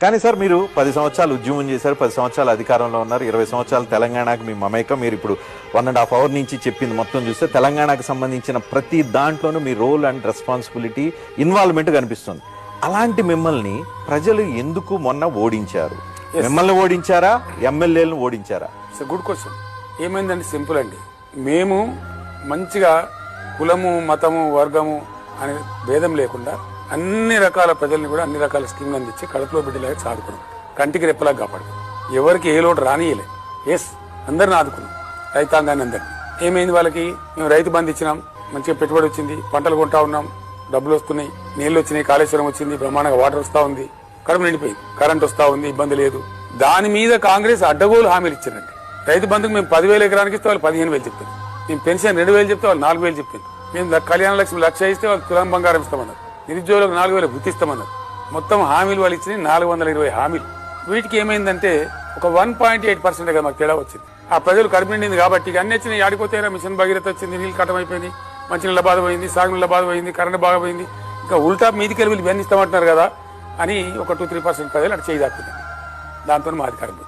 కానీ సార్ మీరు 10 సంవత్సరాలు ఉద్యమం చేశారు, 10 సంవత్సరాలు అధికారంలో ఉన్నారు, 20 సంవత్సరాలు తెలంగాణకు మీ మమేకం. మీరు ఇప్పుడు 1.5 hour నుంచి చెప్పింది మొత్తం చూస్తే తెలంగాణకు సంబంధించిన ప్రతి దాంట్లోనూ మీ రోల్ అండ్ రెస్పాన్సిబిలిటీ, ఇన్వాల్వ్మెంట్ కనిపిస్తుంది. అలాంటి మిమ్మల్ని ప్రజలు ఎందుకు మొన్న ఓడించారు? మిమ్మల్ని ఓడించారా, ఎమ్మెల్యేలను ఓడించారా? Good question. ఏమైందండి, సింపుల్ అండి. మేము మంచిగా కులము, మతము, వర్గము అనే భేదం లేకుండా అన్ని రకాల ప్రజల్ని కూడా అన్ని రకాల స్కీమ్లు అందించి కడుపులో బిడ్డలాగా సాదుకున్నాం, కంటికి రెప్పలాగా కాపాడుకున్నాం. ఎవరికి ఏ లోటు రానియలే. ఎస్, అందరిని ఆదుకున్నాం, రైతాంగాన్ని అందరినీ. ఏమైంది వాళ్ళకి? మేము రైతు బంధు ఇచ్చినాం, మంచిగా పెట్టుబడి వచ్చింది, పంటలు కొంటా ఉన్నాం, డబ్బులు వస్తున్నాయి, నీళ్లు వచ్చినాయి, కాళేశ్వరం వచ్చింది, బ్రహ్మాండంగా వాటర్ వస్తా ఉంది, కడుపు నిండిపోయింది, కరెంట్ వస్తా ఉంది, ఇబ్బంది లేదు. దాని మీద కాంగ్రెస్ అడ్డగోలు హామీలు ఇచ్చిందండి. రైతు బంధుకు మేము 10,000 ఎకరానికి ఇస్తే వాళ్ళు 15,000 చెప్తారు. మేము పెన్షన్ 2,000 చెప్తే వాళ్ళు 4,000 చెప్తారు. మేము కళ్యాణ లక్ష్మి 1,00,000 ఇస్తే వాళ్ళు తులం బంగారం ఇస్తామన్నారు. నిరుద్యోగులకు 4,000 గుర్తిస్తామన్నారు. మొత్తం హామీలు వాళ్ళు ఇచ్చిన 420 హామీలు. వీటికి ఏమైందంటే ఒక 1.8% కదా మాకు తేడా వచ్చింది. ఆ ప్రజలు కడుపు నిండింది కాబట్టి అన్ని వచ్చినాయి. ఆడిపోతే మిషన్ భగీరథ వచ్చింది, నీళ్ళు కట్టమైపోయింది, మంచినీళ్ళ బాధ పోయింది, సాగునీళ్ళ బాధ పోయింది, కరెంట్ బాగా పోయింది. ఇంకా ఉల్టా మీదికి వెళ్ళి ఇవన్నీ ఇస్తామంటున్నారు కదా అని ఒక 2-3% ప్రజలు అటు చేయి దాక్కున్నారు. దాంతో మా అధికారం